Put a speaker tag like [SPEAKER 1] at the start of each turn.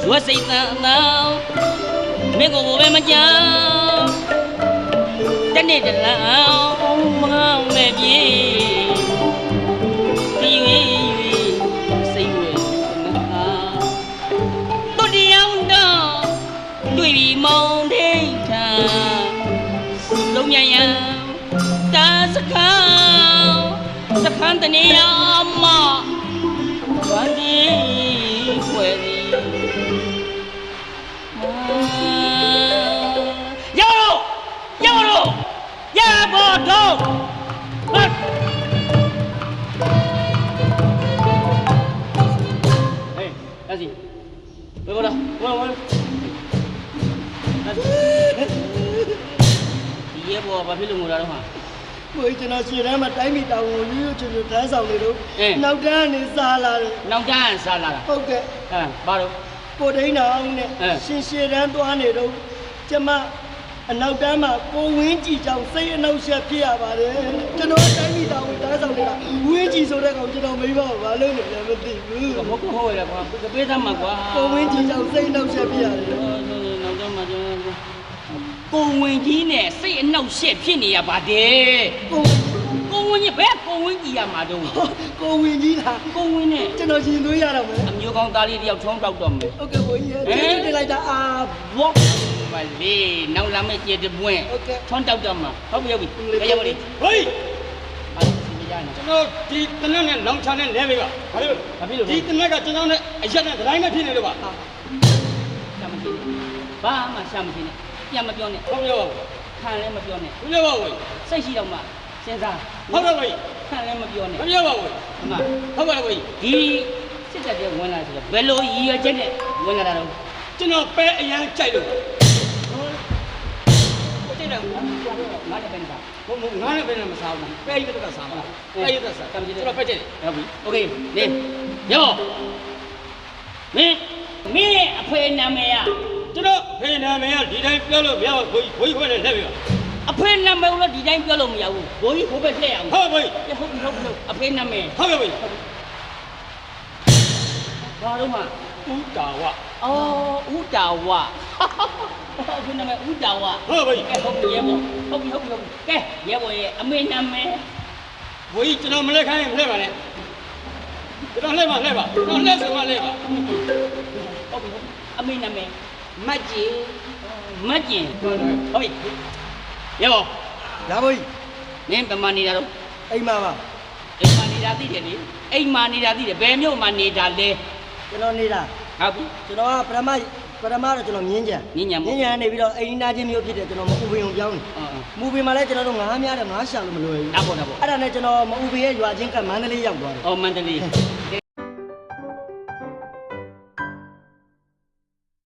[SPEAKER 1] 我谁能没个我们家，但你的老妈没变，因为谁为啊？都这样的对比梦天长，龙娘娘，但是看的你呀妈，我的回忆。ဘာဖြစ်လို့ငိုတာတော့ဟာ
[SPEAKER 2] ကိုကျွန်တော်ရှေ့တန်းမှာတိုင်းမိတောင်ကိုရိုးရိုးချွတ်ချွတ်တန်းဆောင်နေတော့နောက်တန်းကနေစားလာတယ်
[SPEAKER 1] နောက်တန်းစားလာတာ
[SPEAKER 2] ဟုတ်ကဲ့
[SPEAKER 1] ဘာလို့
[SPEAKER 2] ကိုဒိန်းတော်နဲ့ရှင်ရှေ့တန်းသွားနေတော့ကျမအနောက်တန်းမှာကိုဝင်းကြည်ကြောင့်စိတ်အနှောက်အယှက်ဖြစ်ရပါတယ်ကျွန်တော်တိုင်းမိတောင်ကိုတန်းဆောင်နေတာဝင်းကြည်ဆိုတဲ့ကောင်ကျွန်တော်မိဘဘာလို့လဲမသိဘူး
[SPEAKER 1] ဟုတ်ရကွာကပေးသားမှာကွာ
[SPEAKER 2] ကိုဝင်းကြည်ကြောင့်စိတ်အနှောက်အယှက်ဖြစ်ရတယ်
[SPEAKER 1] နောက်တန်းမှာကျွန်တော်ကိုဝင်ကြီးနဲ့စိတ်အနှောက်ရှက်ဖြစ်နေရပါတယ်ကိုဝင်ကြီးဘယ်ကိုဝင်ကြီးရမှာတော့
[SPEAKER 2] ကိုဝင်ကြီးလား
[SPEAKER 1] ကိုဝင်နဲ့
[SPEAKER 2] ကျွန်တော်ရှင်သွေးရတော့မယ်
[SPEAKER 1] အမျိုးကောင်းသားလေးတယောက်ထုံးတောက်တော့မယ်
[SPEAKER 2] ဟုတ်ကဲ့ကိုကြီးကျေးဇူးတင်လိုက်တာ
[SPEAKER 1] ဘောပါလေနောက်လာမယ့်ကျေတပွင့်ထုံးတောက်တော့မှာဟုတ်ပြီရောက်ပြီ
[SPEAKER 3] ဟေးကျွန်တော်ဒီတနက်နဲ့လောင်ချာနဲ့လဲပေးပါဘာလို့ဒီတနက်ကကျွန်တော်နဲ့အရက်နဲ့ဒတိုင်းနဲ့ဖြစ်နေလို့ပါ
[SPEAKER 1] ရှာမရှိဘာမှရှာမရှိနဲ့ပြန်မပြောနဲ့
[SPEAKER 3] ဟုတ်ပြောပါ
[SPEAKER 1] ခံလည်းမပြောနဲ့
[SPEAKER 3] မပြောပါဘူး
[SPEAKER 1] စိတ်ရှိတော့မှစဉ်းစား
[SPEAKER 3] ဟုတ်တော့ဘူး
[SPEAKER 1] ခံလည်းမပြောနဲ့
[SPEAKER 3] မပြောပါဘူး
[SPEAKER 1] အမ
[SPEAKER 3] ဟုတ်ပါလားကို
[SPEAKER 1] ကြီးဒီစစ်တပ်တွေဝင်လာဆိုတော့ဘယ်လိုရည်ရွယ်ချက်နဲ့ဝင်လာတာတော့
[SPEAKER 3] ကျွန်တော်ပဲအရန်ကြိုက်လို့
[SPEAKER 1] ကိုတိတ်တယ်ငါလည်းပဲနေတာ
[SPEAKER 3] ဘုံငါလည်းပဲနေမစားဘူးပဲရတဲ့ကစားမလားပဲရတဲ့စားကျွန်တော်ပဲကြိုက်
[SPEAKER 1] ဟုတ်ပြီโอเคနေရောမင်းအဖေနာမည်က
[SPEAKER 3] ကျွန်တော်ဖေနာမည်ကဒီတိုင်းပြောလို့မရဘူးဘိုးခွဲနဲ့လက်ပြပါ
[SPEAKER 1] အဖေနာမည်ကိုဒီတိုင်းပြောလို့မရဘူးဘိုးကြီးဟိုဘက်လှည့်အောင်
[SPEAKER 3] ဟုတ်ပြီ
[SPEAKER 1] ဟုတ်အဖေနာမည်
[SPEAKER 3] ဟုတ်ပြီ
[SPEAKER 1] ဘာလို့မှ
[SPEAKER 3] ဥတာဝ
[SPEAKER 1] ဥတာဝအဖေနာမည်ဥတာဝ
[SPEAKER 3] ဟုတ်ပြီ
[SPEAKER 1] ဟုတ်ပြီရေဘောဟုတ်ပြီကဲရေဘောရဲ့အမေနာမည်
[SPEAKER 3] ဘိုးကြီးကျွန်တော်မလက်ခိုင်းရင်မလှည့်ပါနဲ့ကျွန်တော်လှည့်ပါကျွန်တော်လှည့်ဆိုမှလှည့်ပါ
[SPEAKER 1] ဟုတ်ပြီအမေနာမည်မတ်ကျင်ဟုတ်ပြီရေဘော
[SPEAKER 2] လာဘိုး
[SPEAKER 1] နင်းဗမာနေတာတော့
[SPEAKER 2] အိမ်မှာပါ
[SPEAKER 1] အိမ်မှာနေတာသိတယ်လေအိမ်မှာနေတာသိတယ်ဘယ်မြို့မှာနေတာလဲ
[SPEAKER 2] ကျွန်တော်နေတာ
[SPEAKER 1] ဟုတ်ပြီ
[SPEAKER 2] ကျွန်တော်ကပထမတော့ကျွန်တော်မြင်းကြံနေပြီးတော့အိမ်နာချင်းမျိုးဖြစ်တယ်ကျွန်တော်မအူပင်ကိုပြောင်းတယ်မူပင်မှာလည်းကျွန်တော်တို့ငါးများတယ်ငါးရှာလို့မလွယ်ဘူး
[SPEAKER 1] ဒါပေါ့
[SPEAKER 2] အဲ့ဒါနဲ့ကျွန်တော်မအူပင်ရဲ့ရွာချင်းကမန္တလေးရောက်သွားတယ်
[SPEAKER 1] မန္တလေး